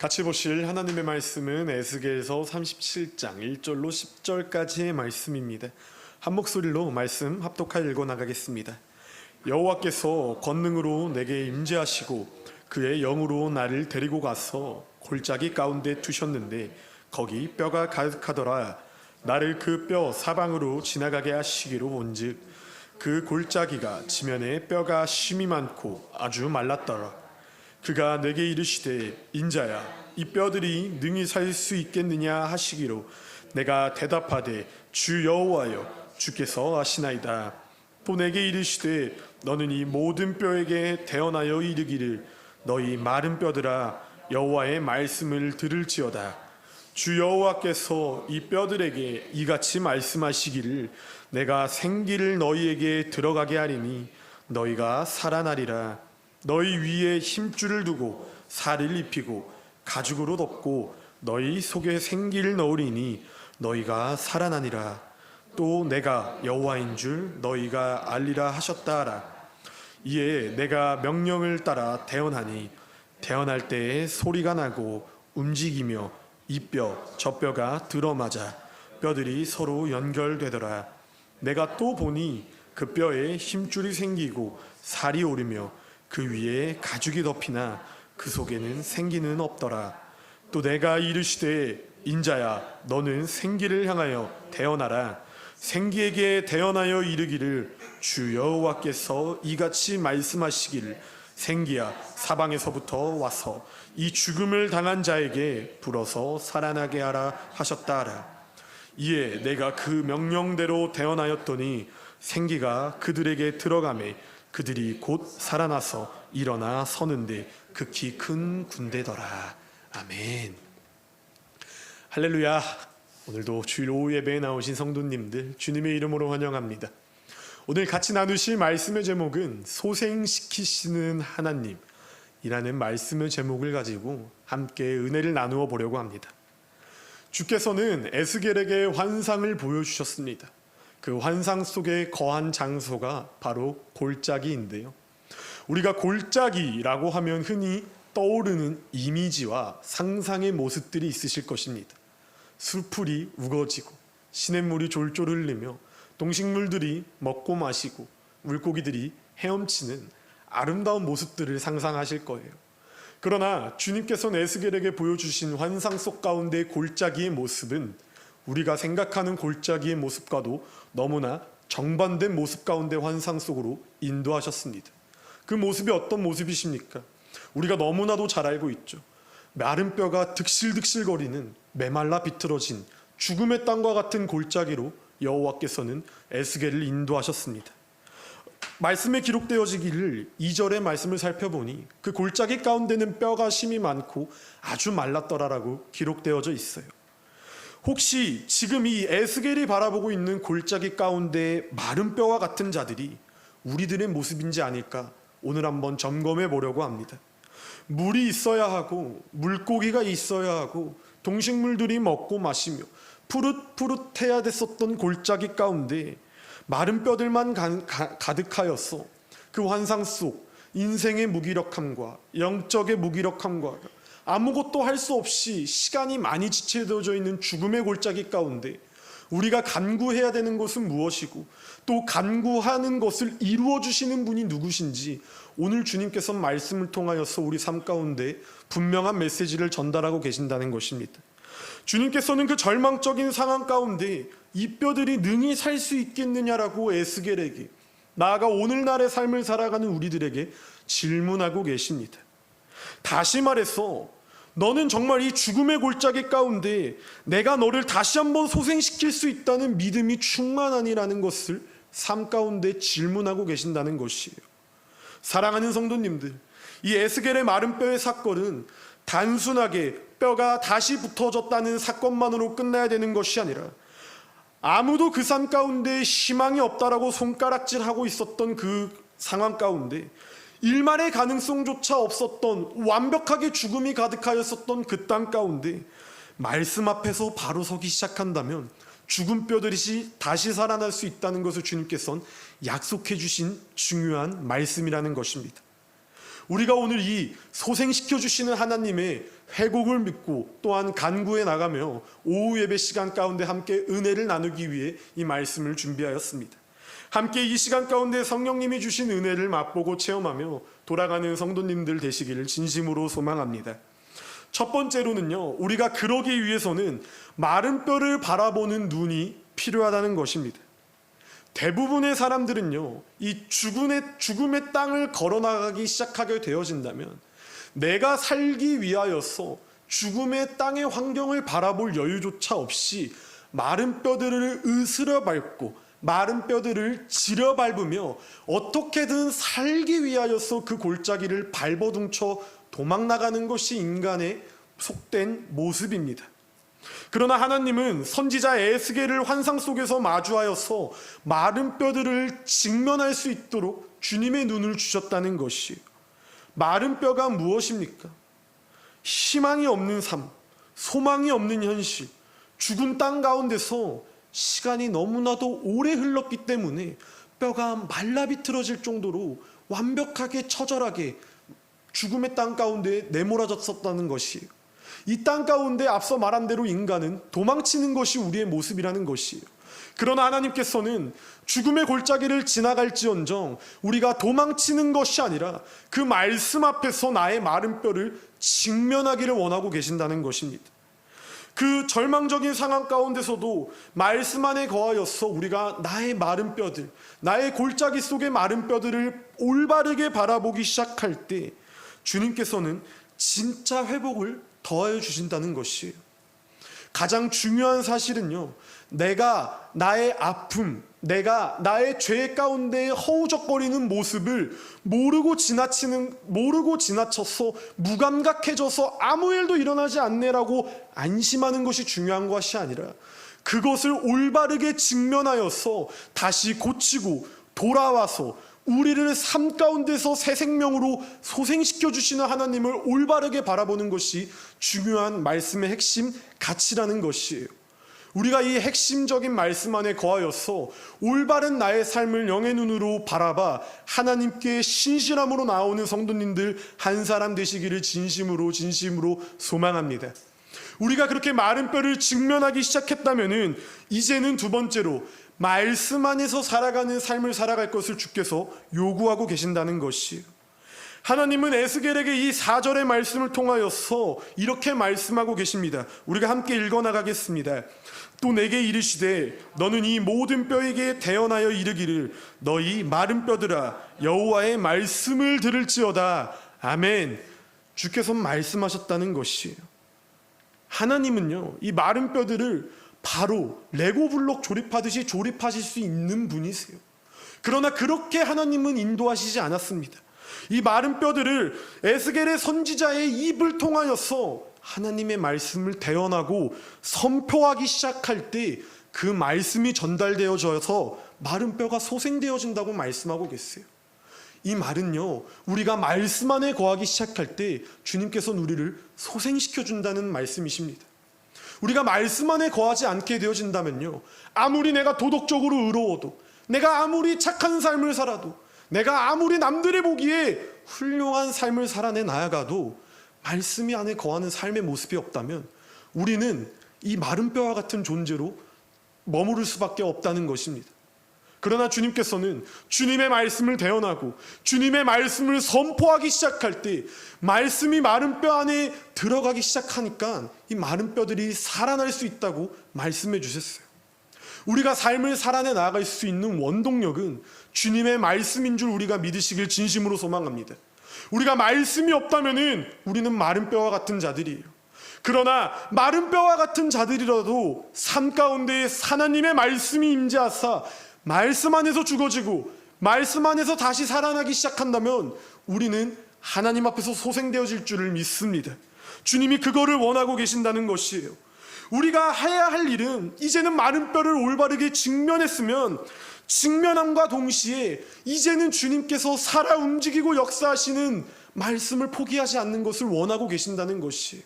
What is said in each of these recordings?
같이 보실 하나님의 말씀은 에스겔서 37장 1절로 10절까지의 말씀입니다. 한 목소리로 말씀 합독하여 읽어 나가겠습니다. 여호와께서 권능으로 내게 임재하시고 그의 영으로 나를 데리고 가서 골짜기 가운데 두셨는데 거기 뼈가 가득하더라. 나를 그 뼈 사방으로 지나가게 하시기로 본즉 그 골짜기가 지면에 뼈가 심이 많고 아주 말랐더라. 그가 내게 이르시되 인자야 이 뼈들이 능히 살 수 있겠느냐 하시기로 내가 대답하되 주 여호와여 주께서 아시나이다. 또 내게 이르시되 너는 이 모든 뼈에게 대언하여 이르기를 너희 마른 뼈들아 여호와의 말씀을 들을지어다. 주 여호와께서 이 뼈들에게 이같이 말씀하시기를 내가 생기를 너희에게 들어가게 하리니 너희가 살아나리라. 너희 위에 힘줄을 두고 살을 입히고 가죽으로 덮고 너희 속에 생기를 넣으리니 너희가 살아나니라. 또 내가 여호와인 줄 너희가 알리라 하셨다 하라. 이에 내가 명령을 따라 대언하니 대언할 때에 소리가 나고 움직이며 이 뼈 저 뼈가 들어맞아 뼈들이 서로 연결되더라. 내가 또 보니 그 뼈에 힘줄이 생기고 살이 오르며 그 위에 가죽이 덮이나 그 속에는 생기는 없더라. 또 내가 이르시되 인자야 너는 생기를 향하여 대언하라. 생기에게 대언하여 이르기를 주 여호와께서 이같이 말씀하시기를 생기야 사방에서부터 와서 이 죽음을 당한 자에게 불어서 살아나게 하라 하셨다 하라. 이에 내가 그 명령대로 대언하였더니 생기가 그들에게 들어가매 그들이 곧 살아나서 일어나 서는데 극히 큰 군대더라. 아멘. 할렐루야. 오늘도 주일 오후 예배에 나오신 성도님들 주님의 이름으로 환영합니다. 오늘 같이 나누실 말씀의 제목은 소생시키시는 하나님이라는 말씀의 제목을 가지고 함께 은혜를 나누어 보려고 합니다. 주께서는 에스겔에게 환상을 보여주셨습니다. 그 환상 속에 거한 장소가 바로 골짜기인데요. 우리가 골짜기라고 하면 흔히 떠오르는 이미지와 상상의 모습들이 있으실 것입니다. 숲풀이 우거지고 시냇물이 졸졸 흘리며 동식물들이 먹고 마시고 물고기들이 헤엄치는 아름다운 모습들을 상상하실 거예요. 그러나 주님께서는 에스겔에게 보여주신 환상 속 가운데 골짜기의 모습은 우리가 생각하는 골짜기의 모습과도 너무나 정반된 모습 가운데 환상 속으로 인도하셨습니다. 그 모습이 어떤 모습이십니까? 우리가 너무나도 잘 알고 있죠. 마른 뼈가 득실득실거리는 메말라 비틀어진 죽음의 땅과 같은 골짜기로 여호와께서는 에스겔을 인도하셨습니다. 말씀에 기록되어지기를 2절의 말씀을 살펴보니 그 골짜기 가운데는 뼈가 심이 많고 아주 말랐더라라고 기록되어져 있어요. 혹시 지금 이 에스겔이 바라보고 있는 골짜기 가운데 마른 뼈와 같은 자들이 우리들의 모습인지 아닐까 오늘 한번 점검해 보려고 합니다. 물이 있어야 하고 물고기가 있어야 하고 동식물들이 먹고 마시며 푸릇푸릇해야 됐었던 골짜기 가운데 마른 뼈들만 가득하였어. 그 환상 속 인생의 무기력함과 영적의 무기력함과 아무것도 할 수 없이 시간이 많이 지체되어져 있는 죽음의 골짜기 가운데 우리가 간구해야 되는 것은 무엇이고 또 간구하는 것을 이루어 주시는 분이 누구신지 오늘 주님께서 말씀을 통하여서 우리 삶 가운데 분명한 메시지를 전달하고 계신다는 것입니다. 주님께서는 그 절망적인 상황 가운데 이 뼈들이 능히 살 수 있겠느냐라고 에스겔에게 나아가 오늘날의 삶을 살아가는 우리들에게 질문하고 계십니다. 다시 말해서 너는 정말 이 죽음의 골짜기 가운데 내가 너를 다시 한번 소생시킬 수 있다는 믿음이 충만하니라는 것을 삶 가운데 질문하고 계신다는 것이에요. 사랑하는 성도님들, 이 에스겔의 마른 뼈의 사건은 단순하게 뼈가 다시 붙어졌다는 사건만으로 끝나야 되는 것이 아니라 아무도 그 삶 가운데 희망이 없다라고 손가락질하고 있었던 그 상황 가운데 일말의 가능성조차 없었던 완벽하게 죽음이 가득하였었던 그 땅 가운데 말씀 앞에서 바로 서기 시작한다면 죽은 뼈들이 다시 살아날 수 있다는 것을 주님께서는 약속해 주신 중요한 말씀이라는 것입니다. 우리가 오늘 이 소생시켜 주시는 하나님의 회복을 믿고 또한 간구해 나가며 오후 예배 시간 가운데 함께 은혜를 나누기 위해 이 말씀을 준비하였습니다. 함께 이 시간 가운데 성령님이 주신 은혜를 맛보고 체험하며 돌아가는 성도님들 되시기를 진심으로 소망합니다. 첫 번째로는요, 우리가 그러기 위해서는 마른 뼈를 바라보는 눈이 필요하다는 것입니다. 대부분의 사람들은요, 이 죽음의 땅을 걸어나가기 시작하게 되어진다면 내가 살기 위하여서 죽음의 땅의 환경을 바라볼 여유조차 없이 마른 뼈들을 으스러 밟고 마른 뼈들을 지려 밟으며 어떻게든 살기 위하여서 그 골짜기를 발버둥쳐 도망나가는 것이 인간의 속된 모습입니다. 그러나 하나님은 선지자 에스겔을 환상 속에서 마주하여서 마른 뼈들을 직면할 수 있도록 주님의 눈을 주셨다는 것이에요. 마른 뼈가 무엇입니까? 희망이 없는 삶, 소망이 없는 현실, 죽은 땅 가운데서 시간이 너무나도 오래 흘렀기 때문에 뼈가 말라 비틀어질 정도로 완벽하게 처절하게 죽음의 땅 가운데 내몰아졌었다는 것이에요. 이 땅 가운데 앞서 말한 대로 인간은 도망치는 것이 우리의 모습이라는 것이에요. 그러나 하나님께서는 죽음의 골짜기를 지나갈지언정 우리가 도망치는 것이 아니라 그 말씀 앞에서 나의 마른 뼈를 직면하기를 원하고 계신다는 것입니다. 그 절망적인 상황 가운데서도 말씀 안에 거하여서 우리가 나의 마른 뼈들, 나의 골짜기 속의 마른 뼈들을 올바르게 바라보기 시작할 때 주님께서는 진짜 회복을 더하여 주신다는 것이에요. 가장 중요한 사실은요, 내가 나의 아픔, 내가 나의 죄 가운데 허우적거리는 모습을 모르고 지나쳐서 무감각해져서 아무 일도 일어나지 않네라고 안심하는 것이 중요한 것이 아니라 그것을 올바르게 직면하여서 다시 고치고 돌아와서 우리를 삶 가운데서 새 생명으로 소생시켜 주시는 하나님을 올바르게 바라보는 것이 중요한 말씀의 핵심 가치라는 것이에요. 우리가 이 핵심적인 말씀 안에 거하여서 올바른 나의 삶을 영의 눈으로 바라봐 하나님께 신실함으로 나오는 성도님들 한 사람 되시기를 진심으로 소망합니다. 우리가 그렇게 마른 뼈를 직면하기 시작했다면은 이제는 두 번째로 말씀 안에서 살아가는 삶을 살아갈 것을 주께서 요구하고 계신다는 것이에요. 하나님은 에스겔에게 이 4절의 말씀을 통하여서 이렇게 말씀하고 계십니다. 우리가 함께 읽어나가겠습니다. 또 내게 이르시되 너는 이 모든 뼈에게 대언하여 이르기를 너희 마른 뼈들아 여호와의 말씀을 들을지어다. 아멘. 주께서 말씀하셨다는 것이에요. 하나님은요, 이 마른 뼈들을 바로 레고 블록 조립하듯이 조립하실 수 있는 분이세요. 그러나 그렇게 하나님은 인도하시지 않았습니다. 이 마른 뼈들을 에스겔의 선지자의 입을 통하여서 하나님의 말씀을 대언하고 선포하기 시작할 때 그 말씀이 전달되어져서 마른 뼈가 소생되어진다고 말씀하고 계세요. 이 말은요, 우리가 말씀 안에 거하기 시작할 때 주님께서는 우리를 소생시켜 준다는 말씀이십니다. 우리가 말씀 안에 거하지 않게 되어진다면요, 아무리 내가 도덕적으로 의로워도, 내가 아무리 착한 삶을 살아도, 내가 아무리 남들이 보기에 훌륭한 삶을 살아내 나아가도 말씀이 안에 거하는 삶의 모습이 없다면 우리는 이 마른 뼈와 같은 존재로 머무를 수밖에 없다는 것입니다. 그러나 주님께서는 주님의 말씀을 대언하고 주님의 말씀을 선포하기 시작할 때 말씀이 마른 뼈 안에 들어가기 시작하니까 이 마른 뼈들이 살아날 수 있다고 말씀해 주셨어요. 우리가 삶을 살아내 나아갈 수 있는 원동력은 주님의 말씀인 줄 우리가 믿으시길 진심으로 소망합니다. 우리가 말씀이 없다면은 우리는 마른 뼈와 같은 자들이에요. 그러나 마른 뼈와 같은 자들이라도 삶 가운데 하나님의 말씀이 임재하사 말씀 안에서 죽어지고 말씀 안에서 다시 살아나기 시작한다면 우리는 하나님 앞에서 소생되어질 줄을 믿습니다. 주님이 그거를 원하고 계신다는 것이에요. 우리가 해야 할 일은 이제는 마른 뼈를 올바르게 직면했으면 직면함과 동시에 이제는 주님께서 살아 움직이고 역사하시는 말씀을 포기하지 않는 것을 원하고 계신다는 것이에요.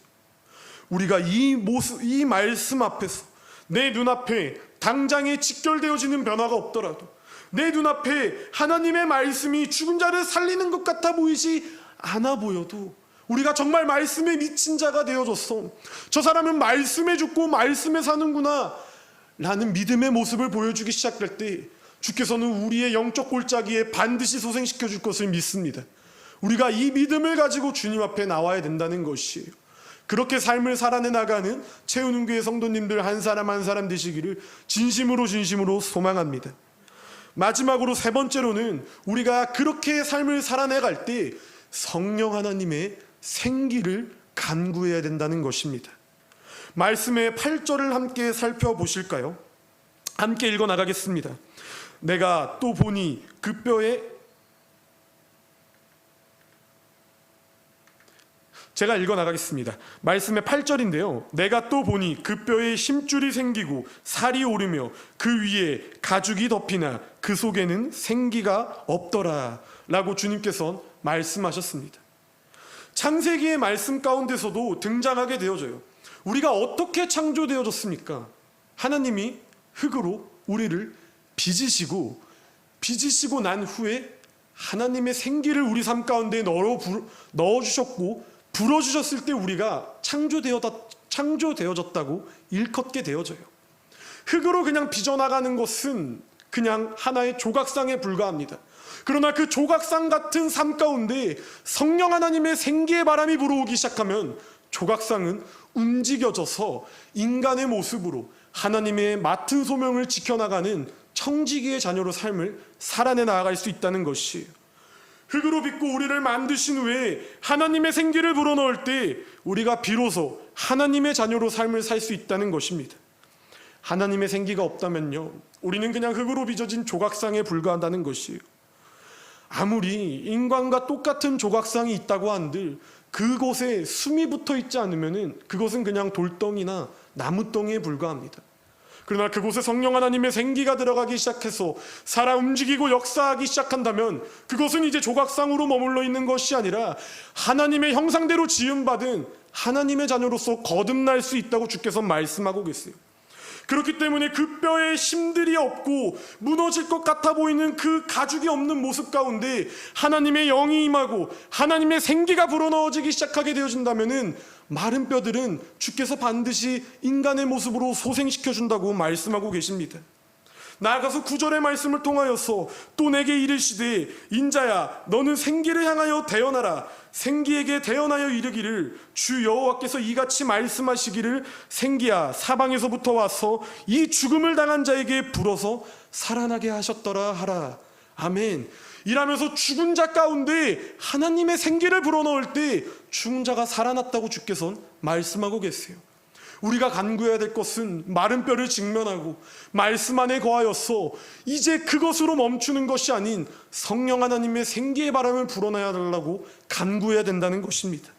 우리가 이 말씀 앞에서 내 눈앞에 당장에 직결되어지는 변화가 없더라도 내 눈앞에 하나님의 말씀이 죽은 자를 살리는 것 같아 보이지 않아 보여도 우리가 정말 말씀에 미친 자가 되어졌어. 저 사람은 말씀에 죽고 말씀에 사는구나 라는 믿음의 모습을 보여주기 시작할 때 주께서는 우리의 영적 골짜기에 반드시 소생시켜 줄 것을 믿습니다. 우리가 이 믿음을 가지고 주님 앞에 나와야 된다는 것이에요. 그렇게 삶을 살아내 나가는 채우는교회 성도님들 한 사람 한 사람 되시기를 진심으로 소망합니다. 마지막으로 세 번째로는 우리가 그렇게 삶을 살아내갈 때 성령 하나님의 생기를 간구해야 된다는 것입니다. 말씀의 8절을 함께 살펴보실까요? 함께 읽어 나가겠습니다. 내가 또 보니 그 뼈에, 제가 읽어 나가겠습니다. 말씀의 8절인데요. 내가 또 보니 그 뼈에 힘줄이 생기고 살이 오르며 그 위에 가죽이 덮이나 그 속에는 생기가 없더라 라고 주님께서 말씀하셨습니다. 창세기의 말씀 가운데서도 등장하게 되어져요. 우리가 어떻게 창조되어졌습니까? 하나님이 흙으로 우리를 빚으시고 난 후에 하나님의 생기를 우리 삶 가운데 넣어주셨고 불어주셨을 때 우리가 창조되어졌다고 일컫게 되어져요. 흙으로 그냥 빚어나가는 것은 그냥 하나의 조각상에 불과합니다. 그러나 그 조각상 같은 삶 가운데 성령 하나님의 생기의 바람이 불어오기 시작하면 조각상은 움직여져서 인간의 모습으로 하나님의 맡은 소명을 지켜나가는 청지기의 자녀로 삶을 살아내 나아갈 수 있다는 것이에요. 흙으로 빚고 우리를 만드신 후에 하나님의 생기를 불어넣을 때 우리가 비로소 하나님의 자녀로 삶을 살 수 있다는 것입니다. 하나님의 생기가 없다면요, 우리는 그냥 흙으로 빚어진 조각상에 불과한다는 것이에요. 아무리 인간과 똑같은 조각상이 있다고 한들 그곳에 숨이 붙어 있지 않으면 그것은 그냥 돌덩이나 나무덩이에 불과합니다. 그러나 그곳에 성령 하나님의 생기가 들어가기 시작해서 살아 움직이고 역사하기 시작한다면 그것은 이제 조각상으로 머물러 있는 것이 아니라 하나님의 형상대로 지음받은 하나님의 자녀로서 거듭날 수 있다고 주께서 말씀하고 계세요. 그렇기 때문에 그 뼈에 힘들이 없고 무너질 것 같아 보이는 그 가죽이 없는 모습 가운데 하나님의 영이 임하고 하나님의 생기가 불어넣어지기 시작하게 되어진다면 마른 뼈들은 주께서 반드시 인간의 모습으로 소생시켜준다고 말씀하고 계십니다. 나아가서 9절의 말씀을 통하여서 또 내게 이르시되 인자야 너는 생기를 향하여 대언하라. 생기에게 대언하여 이르기를 주 여호와께서 이같이 말씀하시기를 생기야 사방에서부터 와서 이 죽음을 당한 자에게 불어서 살아나게 하셨더라 하라. 아멘. 이라면서 죽은 자 가운데 하나님의 생기를 불어넣을 때 죽은 자가 살아났다고 주께서는 말씀하고 계세요. 우리가 간구해야 될 것은 마른 뼈를 직면하고 말씀 안에 거하여서 이제 그것으로 멈추는 것이 아닌 성령 하나님의 생기의 바람을 불어넣어야 달라고 간구해야 된다는 것입니다.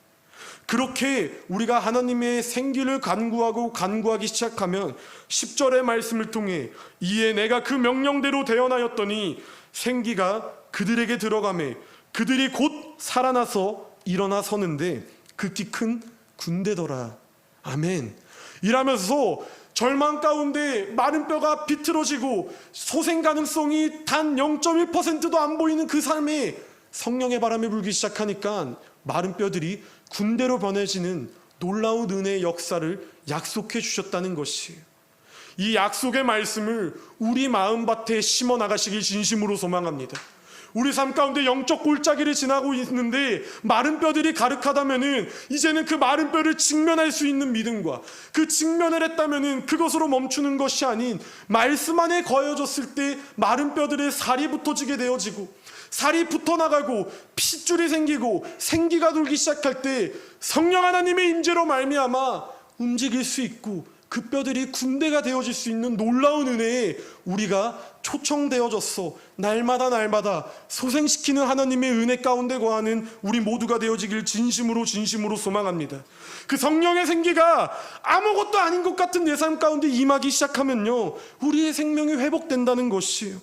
그렇게 우리가 하나님의 생기를 간구하기 시작하면 10절의 말씀을 통해 이에 내가 그 명령대로 대언하였더니 생기가 그들에게 들어가매 그들이 곧 살아나서 일어나 서는데 극히 큰 군대더라. 아멘. 이라면서 절망 가운데 마른 뼈가 비틀어지고 소생 가능성이 단 0.1%도 안 보이는 그 삶에 성령의 바람이 불기 시작하니까 마른 뼈들이 군대로 변해지는 놀라운 은혜의 역사를 약속해 주셨다는 것이에요. 이 약속의 말씀을 우리 마음밭에 심어 나가시길 진심으로 소망합니다. 우리 삶 가운데 영적 골짜기를 지나고 있는데 마른 뼈들이 가득하다면은 이제는 그 마른 뼈를 직면할 수 있는 믿음과 그 직면을 했다면은 그것으로 멈추는 것이 아닌 말씀 안에 거여졌을 때 마른 뼈들의 살이 붙어지게 되어지고 살이 붙어나가고 핏줄이 생기고 생기가 돌기 시작할 때 성령 하나님의 임재로 말미암아 움직일 수 있고 그 뼈들이 군대가 되어질 수 있는 놀라운 은혜에 우리가 초청되어졌어 날마다 소생시키는 하나님의 은혜 가운데 거하는 우리 모두가 되어지길 진심으로 소망합니다. 그 성령의 생기가 아무것도 아닌 것 같은 내 삶 가운데 임하기 시작하면요 우리의 생명이 회복된다는 것이에요.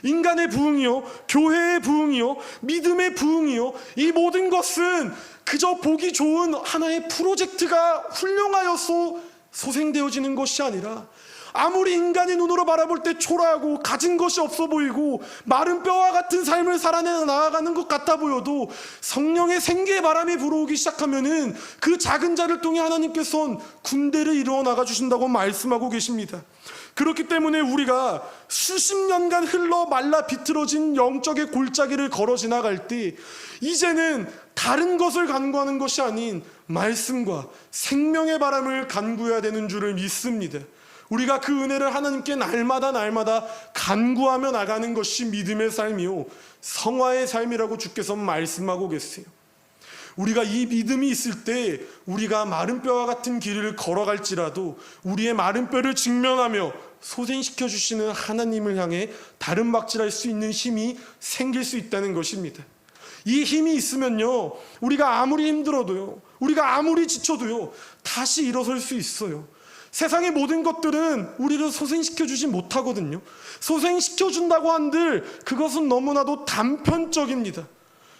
인간의 부흥이요 교회의 부흥이요 믿음의 부흥이요 이 모든 것은 그저 보기 좋은 하나의 프로젝트가 훌륭하여서 소생되어지는 것이 아니라 아무리 인간의 눈으로 바라볼 때 초라하고 가진 것이 없어 보이고 마른 뼈와 같은 삶을 살아내 나아가는 것 같아 보여도 성령의 생기의 바람이 불어오기 시작하면은 그 작은 자를 통해 하나님께서는 군대를 이루어 나가 주신다고 말씀하고 계십니다. 그렇기 때문에 우리가 수십 년간 흘러 말라 비틀어진 영적의 골짜기를 걸어 지나갈 때 이제는 다른 것을 간구하는 것이 아닌 말씀과 생명의 바람을 간구해야 되는 줄을 믿습니다. 우리가 그 은혜를 하나님께 날마다 간구하며 나가는 것이 믿음의 삶이요 성화의 삶이라고 주께서 말씀하고 계세요. 우리가 이 믿음이 있을 때 우리가 마른 뼈와 같은 길을 걸어갈지라도 우리의 마른 뼈를 직면하며 소생시켜 주시는 하나님을 향해 다름박질할 수 있는 힘이 생길 수 있다는 것입니다. 이 힘이 있으면요 우리가 아무리 힘들어도요 우리가 아무리 지쳐도요 다시 일어설 수 있어요. 세상의 모든 것들은 우리를 소생시켜 주지 못하거든요. 소생시켜 준다고 한들 그것은 너무나도 단편적입니다.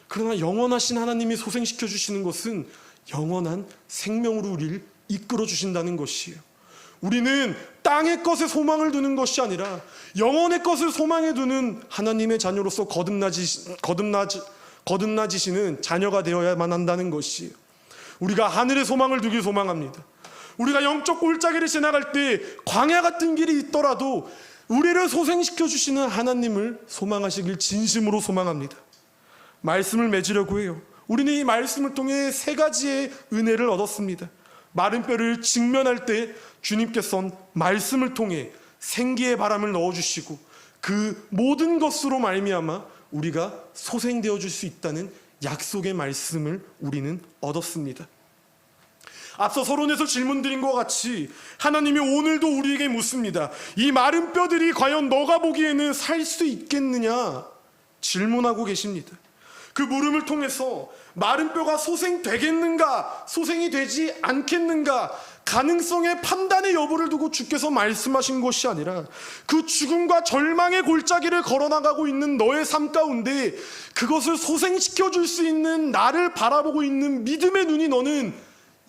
그러나 영원하신 하나님이 소생시켜 주시는 것은 영원한 생명으로 우리를 이끌어 주신다는 것이에요. 우리는 땅의 것에 소망을 두는 것이 아니라 영원의 것을 소망해 두는 하나님의 자녀로서 거듭나지시는 자녀가 되어야만 한다는 것이에요. 우리가 하늘의 소망을 두길 소망합니다. 우리가 영적 골짜기를 지나갈 때 광야 같은 길이 있더라도 우리를 소생시켜 주시는 하나님을 소망하시길 진심으로 소망합니다. 말씀을 맺으려고 해요. 우리는 이 말씀을 통해 세 가지의 은혜를 얻었습니다. 마른 뼈를 직면할 때 주님께서는 말씀을 통해 생기의 바람을 넣어주시고 그 모든 것으로 말미암아 우리가 소생되어 줄 수 있다는 약속의 말씀을 우리는 얻었습니다. 앞서 서론에서 질문드린 것 같이 하나님이 오늘도 우리에게 묻습니다. 이 마른 뼈들이 과연 너가 보기에는 살 수 있겠느냐 질문하고 계십니다. 그 물음을 통해서 마른 뼈가 소생되겠는가 소생이 되지 않겠는가 가능성의 판단의 여부를 두고 주께서 말씀하신 것이 아니라 그 죽음과 절망의 골짜기를 걸어나가고 있는 너의 삶 가운데 그것을 소생시켜 줄 수 있는 나를 바라보고 있는 믿음의 눈이 너는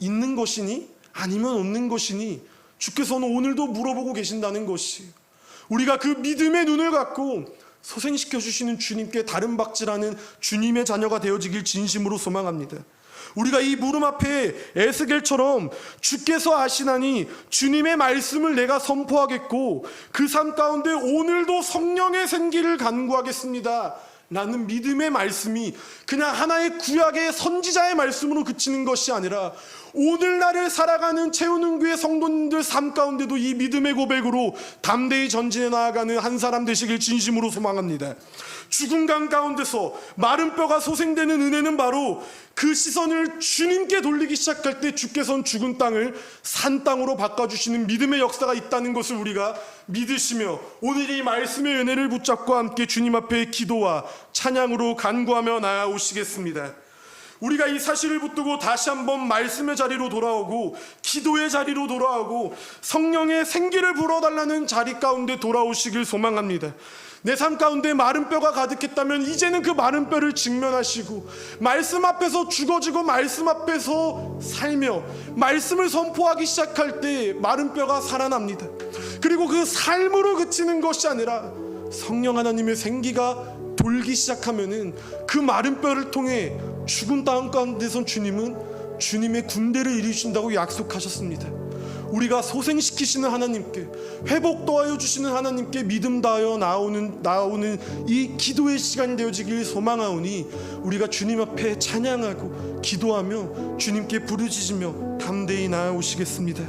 있는 것이니 아니면 없는 것이니 주께서는 오늘도 물어보고 계신다는 것이 우리가 그 믿음의 눈을 갖고 소생시켜 주시는 주님께 다름박질하는 주님의 자녀가 되어지길 진심으로 소망합니다. 우리가 이 물음 앞에 에스겔처럼 주께서 아시나니 주님의 말씀을 내가 선포하겠고 그 삶 가운데 오늘도 성령의 생기를 간구하겠습니다 라는 믿음의 말씀이 그냥 하나의 구약의 선지자의 말씀으로 그치는 것이 아니라 오늘날을 살아가는 채우는교회 성도님들 삶 가운데도 이 믿음의 고백으로 담대히 전진해 나아가는 한 사람 되시길 진심으로 소망합니다. 죽은 강 가운데서 마른 뼈가 소생되는 은혜는 바로 그 시선을 주님께 돌리기 시작할 때 주께서는 죽은 땅을 산 땅으로 바꿔주시는 믿음의 역사가 있다는 것을 우리가 믿으시며 오늘 이 말씀의 은혜를 붙잡고 함께 주님 앞에 기도와 찬양으로 간구하며 나아오시겠습니다. 우리가 이 사실을 붙들고 다시 한번 말씀의 자리로 돌아오고 기도의 자리로 돌아오고 성령의 생기를 불어달라는 자리 가운데 돌아오시길 소망합니다. 내 삶 가운데 마른 뼈가 가득했다면 이제는 그 마른 뼈를 직면하시고 말씀 앞에서 죽어지고 말씀 앞에서 살며 말씀을 선포하기 시작할 때 마른 뼈가 살아납니다. 그리고 그 삶으로 그치는 것이 아니라 성령 하나님의 생기가 돌기 시작하면은 그 마른 뼈를 통해 죽은 땅 가운데선 주님은 주님의 군대를 이루신다고 약속하셨습니다. 우리가 소생시키시는 하나님께 회복 더하여 주시는 하나님께 믿음 다하여 나오는 이 기도의 시간이 되어지길 소망하오니 우리가 주님 앞에 찬양하고 기도하며 주님께 부르짖으며 담대히 나아오시겠습니다.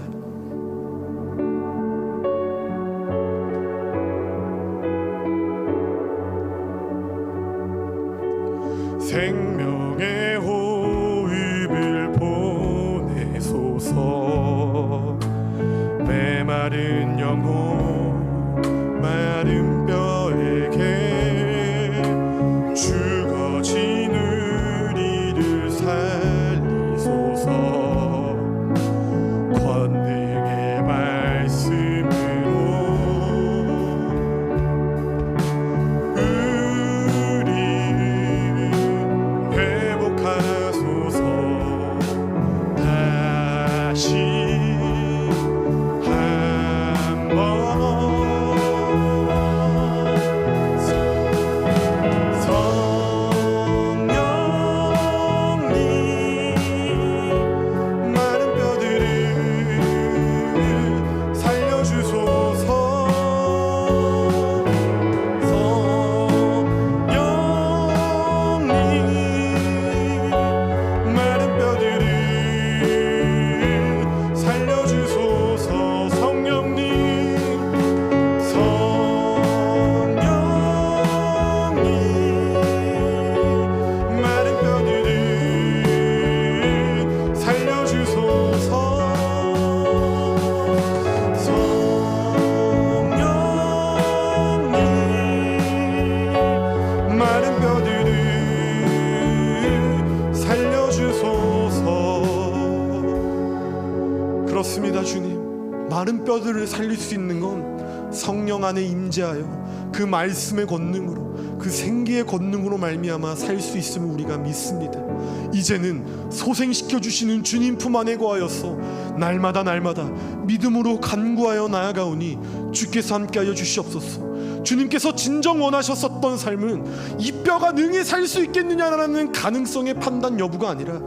생명의 호흡을 보내소서. 메마른 영혼 마른 뼈에게 죽어진 우리를 살리소서. 권능의 말씀으로 우리 회복하소서. 다시 한번 맞습니다. 주님, 마른 뼈들을 살릴 수 있는 건 성령 안에 임재하여 그 말씀의 권능으로, 그 생기의 권능으로 말미암아 살 수 있음을 우리가 믿습니다. 이제는 소생시켜 주시는 주님 품 안에 거하여서 날마다 믿음으로 간구하여 나아가오니 주께서 함께하여 주시옵소서. 주님께서 진정 원하셨었던 삶은 이 뼈가 능히 살 수 있겠느냐라는 가능성의 판단 여부가 아니라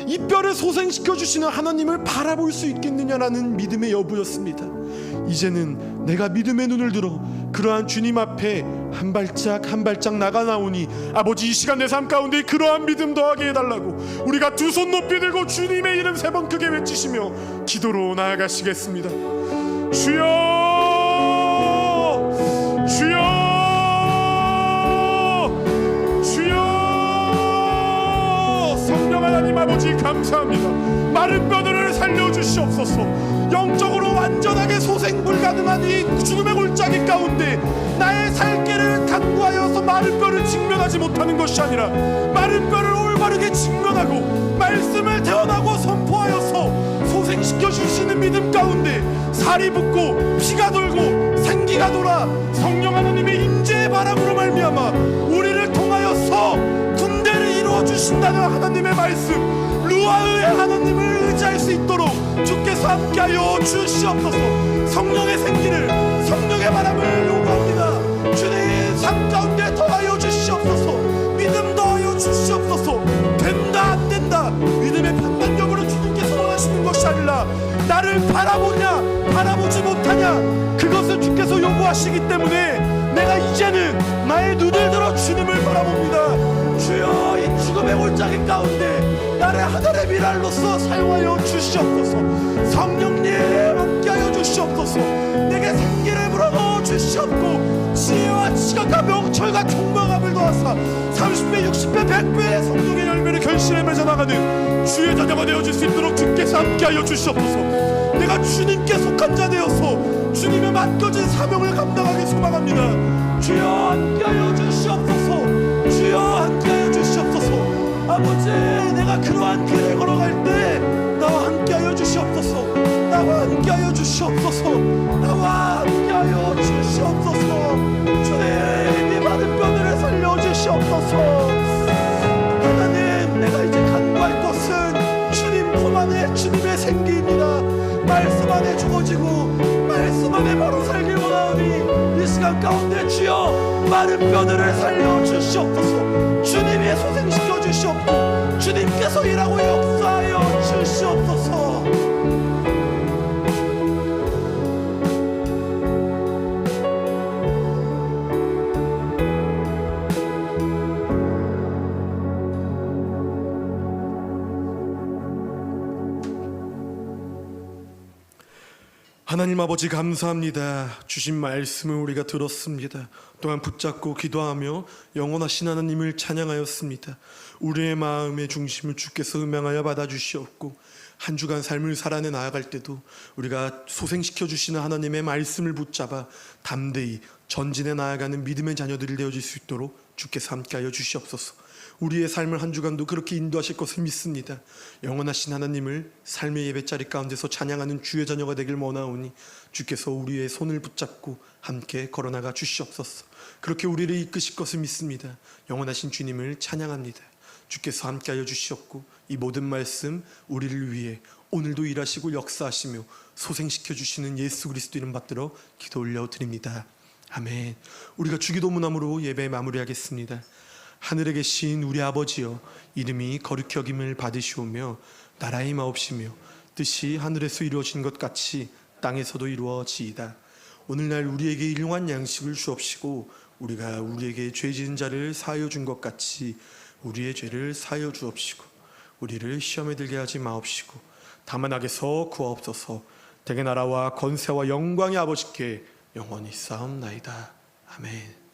이 뼈를 소생시켜 주시는 하나님을 바라볼 수 있겠느냐라는 믿음의 여부였습니다. 이제는 내가 믿음의 눈을 들어 그러한 주님 앞에 한 발짝 나가 나오니 아버지, 이 시간 내 삶 가운데 그러한 믿음 더하게 해달라고 우리가 두 손 높이 들고 주님의 이름 3번 크게 외치시며 기도로 나아가시겠습니다. 주여, 주여, 주여. 성령 하나님 아버지 감사합니다. 마른 뼈들을 살려주시옵소서. 영적으로 완전하게 소생 불가능한 이 죽음의 골짜기 가운데 나의 살 길을 간구하여서 마른 뼈를 직면하지 못하는 것이 아니라 마른 뼈를 올바르게 직면하고 말씀을 태어나고 선포하여서 소생시켜 주시는 믿음 가운데 살이 붙고 피가 돌고 생기가 돌아 성령 하나님의 임재의 바람으로 말미암아 우리를 통하여서 군대를 이루어 주신다는 하나님의 말씀, 루아의 하나님을 의지할 수 있도록 주께서 함께하여 주시옵소서. 성령의 생기를, 성령의 바람을 요구합니다. 주님, 삶 가운데 더하여 주시옵소서. 믿음 더하여 주시옵소서. 된다 안 된다 믿음의 판단력으로 주님께서 원하시는 것이 아니라 나를 바라보냐 바라보지 못하냐 그것을 주께서 요구하시기 때문에 내가 이제는 나의 눈을 들어 주님을 바라봅니다. 주여, 이 죽음의 골짜기 가운데 나를 하늘의 미랄로서 사용하여 주시옵소서. 성령님 함께하여 주시옵소서. 내게 생기를 불어넣어 주시옵고 지혜와 지각과 명철과 총명함을 더하사 30배 60배 100배의 성령의 열매를 결실에 맺어 나가는 주의 자녀가 되어질 수 있도록 주께서 함께하여 주시옵소서. 내가 주님께 속한 자 되어서 주님의 맡겨진 사명을 감당하기 소망합니다. 주여 함께하여 주시옵소서. 주여 함께하여 주시옵소서. 아버지, 내가 그러한 길을 걸어갈 때 나와 함께하여 주시옵소서. 나와 함께하여 주시옵소서. 나와 함께하여 주시옵소서. 주님, 이 많은 뼈들을 살려주시옵소서. 하나님, 내가 이제 간구할 것은 주님 품 안에 주님의 생기입니다. 말씀 안에 죽어지고 말씀 안에 바로 살길 원하오니 이 시간 가운데 주여 마른 뼈들을 살려주시옵소서. 주님이 소생시켜 주시옵고 주님께서 일하고 역사하여 주시옵소서. 하나님 아버지 감사합니다. 주신 말씀을 우리가 들었습니다. 또한 붙잡고 기도하며 영원하신 하나님을 찬양하였습니다. 우리의 마음의 중심을 주께서 음양하여 받아주시옵고 한 주간 삶을 살아내 나아갈 때도 우리가 소생시켜 주시는 하나님의 말씀을 붙잡아 담대히 전진해 나아가는 믿음의 자녀들이 되어질 수 있도록 주께서 함께하여 주시옵소서. 우리의 삶을 한 주간도 그렇게 인도하실 것을 믿습니다. 영원하신 하나님을 삶의 예배자리 가운데서 찬양하는 주의 자녀가 되길 원하오니 주께서 우리의 손을 붙잡고 함께 걸어나가 주시옵소서. 그렇게 우리를 이끄실 것을 믿습니다. 영원하신 주님을 찬양합니다. 주께서 함께하여 주시옵고 이 모든 말씀 우리를 위해 오늘도 일하시고 역사하시며 소생시켜 주시는 예수 그리스도 이름 받들어 기도 올려드립니다. 아멘. 우리가 주기도문함으로 예배 마무리하겠습니다. 하늘에 계신 우리 아버지여, 이름이 거룩히 여김을 받으시오며 나라의 마옵시며 뜻이 하늘에서 이루어진 것 같이 땅에서도 이루어지이다. 오늘날 우리에게 일용할 양식을 주옵시고 우리가 우리에게 죄 지은 자를 사하여 준 것 같이 우리의 죄를 사하여 주옵시고 우리를 시험에 들게 하지 마옵시고 다만 악에서 구하옵소서. 대개 나라와 권세와 영광의 아버지께 영원히 쌓옵나이다. 아멘.